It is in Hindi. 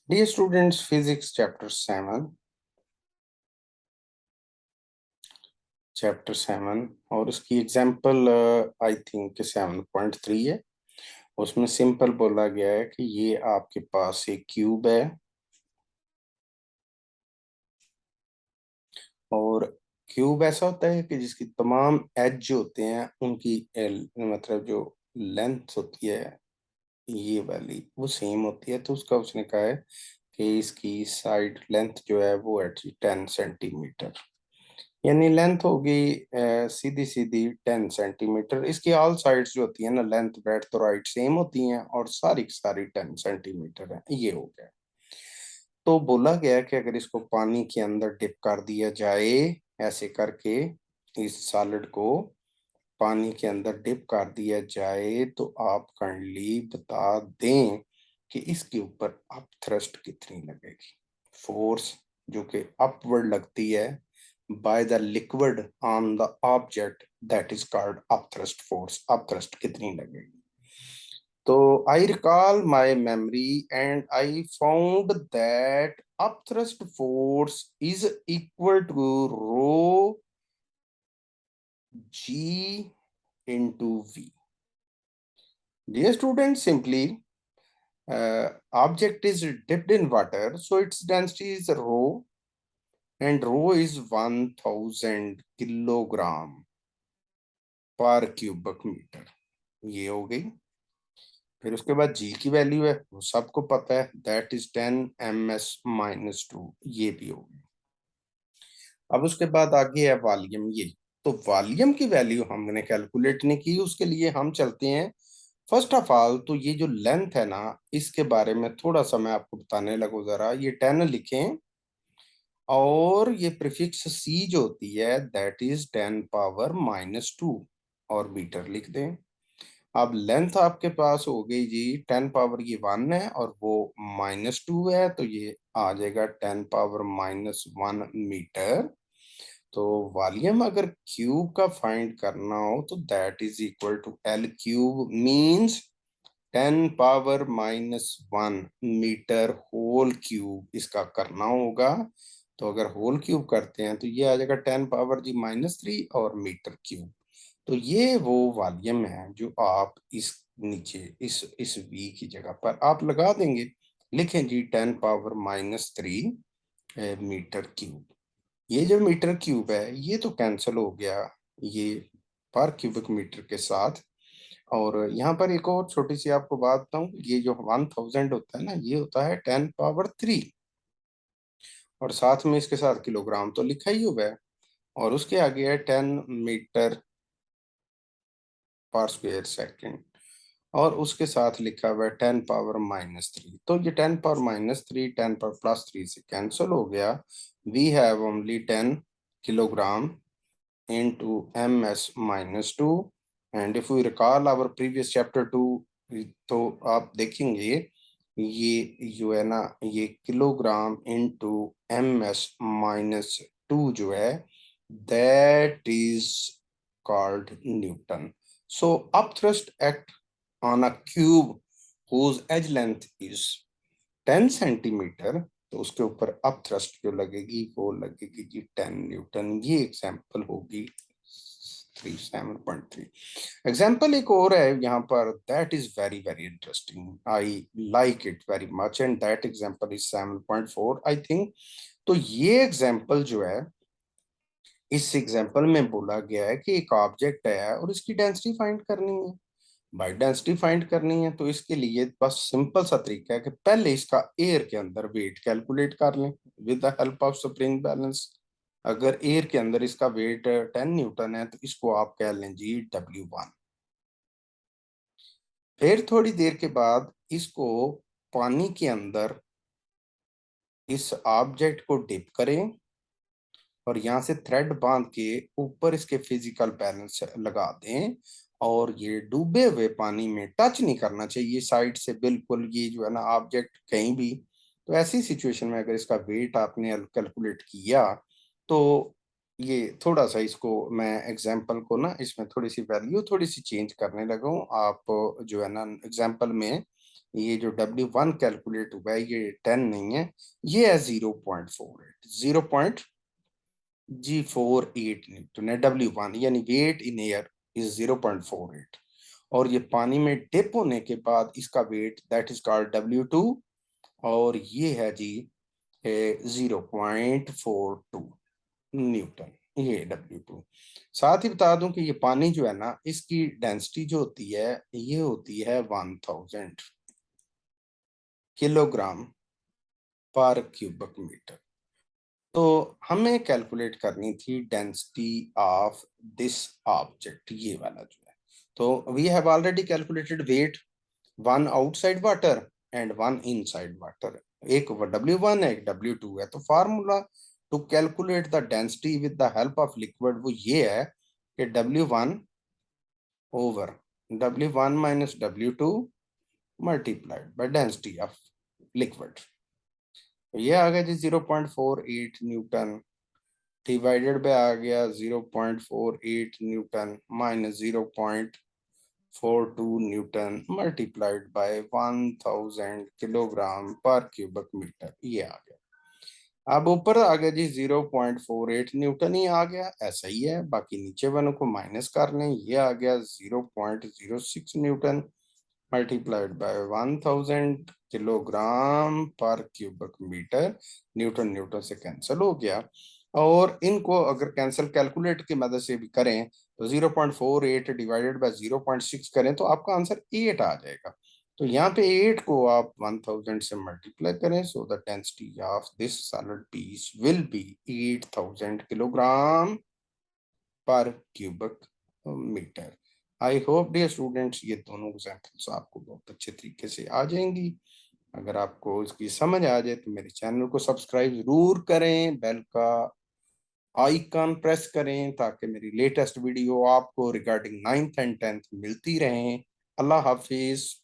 Dear students, physics chapter 7 और उसकी एग्जाम्पल आई थिंक 7.3 है। उसमें सिंपल बोला गया है कि ये आपके पास एक क्यूब है और क्यूब ऐसा होता है कि जिसकी तमाम एज जो होते हैं उनकी मतलब जो लेंथ होती है ये वाली वो सेम होती है। तो उसका उसने कहा है कि इसकी साइड लेंथ जो है वो है 10 सेंटीमीटर, यानी लेंथ होगी सीधी सीधी 10 सेंटीमीटर। इसकी ऑल साइड्स जो होती है ना, लेंथ ब्रेड्थ तो राइट सेम होती हैं और सारी की सारी 10 सेंटीमीटर है। ये हो गया। तो बोला गया कि अगर इसको पानी के अंदर डिप कर दिया जाए ऐसे करके, इस सॉलिड को पानी के अंदर डिप कर दिया जाए, तो आप काइंडली बता दें कि इसके ऊपर अप थ्रस्ट कितनी लगेगी। फोर्स जो कि अपवर्ड लगती है by the liquid on the object, that is called up thrust force. Up thrust कितनी लगेगी? तो I recall my memory and I found that up thrust force is equal to rho g into V. Dear students, simply object is dipped in water, so its density is rho, and rho is 1000 kilogram पर क्यूबिक मीटर। ये हो गई। फिर उसके बाद जी की वैल्यू है, वो सबको पता है, दैट इज 10 ms-2। ये भी हो गई। अब उसके बाद आगे है वॉल्यूम। ये तो वॉल्यूम की वैल्यू हमने कैलकुलेट नहीं की, उसके लिए हम चलते हैं फर्स्ट ऑफ ऑल। तो ये जो लेंथ है ना, इसके बारे में थोड़ा सा मैं आपको बताने लगूं। जरा ये 10 लिखें और ये प्रीफिक्स सी जो होती है दैट इज 10⁻⁻2 और मीटर लिख दें। अब लेंथ आपके पास हो गई जी 10 पावर, ये 1 है और वो -2 है, तो ये आ जाएगा 10⁻⁻1 मीटर। तो वॉल्यूम अगर क्यूब का फाइंड करना हो तो that is equal to L cube, means 10⁻⁻1 metre whole cube इसका करना होगा। तो अगर होल क्यूब करते हैं तो ये आ जाएगा 10⁻³ और मीटर क्यूब। तो ये वो वॉल्यूम है जो आप इस नीचे इस वी की जगह पर आप लगा देंगे। लिखें जी 10⁻³ मीटर क्यूब। ये जो मीटर क्यूब है ये तो कैंसिल हो गया ये पर क्यूबिक मीटर के साथ। और यहाँ पर एक और छोटी सी आपको बात बताऊं, ये जो 1000 होता है ना, ये होता है 10⁻³ और साथ में इसके साथ किलोग्राम तो लिखा ही हुआ है। और उसके आगे है 10 मीटर पर स्क्वायर सेकेंड और उसके साथ लिखा हुआ है 10⁻⁻3। तो ये 10⁻⁻3 10⁻+3 से कैंसिल हो गया। We have only 10 kilogram into ms-2। And if you recall our previous chapter 2, तो आप देखेंगे ये जो है ना, ये किलोग्राम इंटू ms-2 जो है that is called Newton. So up thrust act on a cube whose edge length is 10 centimetre, तो उसके ऊपर अप थ्रस्ट जो लगेगी वो लगेगी जी 10 न्यूटन। ये एग्जाम्पल होगी 7.3। एग्जाम्पल एक और है यहाँ पर, that is very very interesting, I like it very much, and that example is 7.4 I think. तो ये एग्जाम्पल जो है, इस एग्जाम्पल में बोला गया है कि एक ऑब्जेक्ट है और इसकी डेंसिटी फाइंड करनी है। भाई डेंसिटी फाइंड करनी है तो इसके लिए बस सिंपल सा तरीका है कि पहले इसका एयर के अंदर वेट कैलकुलेट कर लें with the help of spring balance. अगर एयर के अंदर इसका वेट 10 न्यूटन है तो इसको आप कह लें जी W1। फिर थोड़ी देर के बाद इसको पानी के अंदर इस ऑब्जेक्ट को डिप करें और यहाँ से थ्रेड बांध के ऊपर इसके फिजिकल बैलेंस लगा दें। और ये डूबे हुए पानी में टच नहीं करना चाहिए साइड से बिल्कुल, ये जो है ना ऑब्जेक्ट कहीं भी। तो ऐसी सिचुएशन में अगर इसका वेट आपने कैलकुलेट किया तो ये थोड़ा सा, इसको मैं एग्जाम्पल को ना इसमें थोड़ी सी वैल्यू थोड़ी सी चेंज करने लगा हूँ। आप जो है ना एग्जाम्पल में ये जो W1 कैलकुलेट हुआ है ये 10 नहीं है, ये है 0.48, 0.G48 न्यूटन है W1, यानी वेट इन एयर इज 0.48। और ये पानी में डिप होने के बाद इसका wait that is called W2, और ये है जी 0.42 न्यूटन, ये W2। साथ ही बता दूं कि ये पानी जो है ना, इसकी डेंसिटी जो होती है ये होती है 1000 किलोग्राम पर क्यूबिक मीटर। तो हमें कैलकुलेट करनी थी डेंसिटी ऑफ दिस ऑब्जेक्ट, ये वाला जो है। तो we have already calculated weight, one outside water and one inside water, एक W1 है एक W2 है। तो formula to calculate the density with the help of liquid वो ये है कि W1 over W1 minus W2 multiplied by density of liquid. ये आ गया जी 0.48 न्यूटन, डिवाइडेड बाय आ गया 0.48 newton minus 0.42 newton multiplied by 1000 kilogram per cubic metre, ये आ गया। अब ऊपर आ गया जी 0.48 न्यूटन ही आ गया, ऐसा ही है, बाकी नीचे वालों को माइनस कर लें, ये आ गया 0.06 Newton multiplied by 1000 kilogram per cubic metre. Newton Newton से कैंसिल हो गया, और इनको अगर कैंसिल कैलकुलेट की मदद से भी करें तो 0.48 डिवाइडेड बाय 0.6 करें तो आपका आंसर 8 आ जाएगा। तो यहाँ पे 8 को आप 1000 से मल्टीप्लाई करें, so the density of this solid piece will be 8000 kilogram per cubic metre. I hope dear students ये दोनों एग्जाम्पल्स आपको बहुत अच्छे तरीके से आ जाएंगी। अगर आपको इसकी समझ आ जाए तो मेरे चैनल को सब्सक्राइब जरूर करें, बेल का आइकन प्रेस करें ताकि मेरी लेटेस्ट वीडियो आपको रिगार्डिंग 9th एंड 10th मिलती रहें। अल्लाह हाफिज।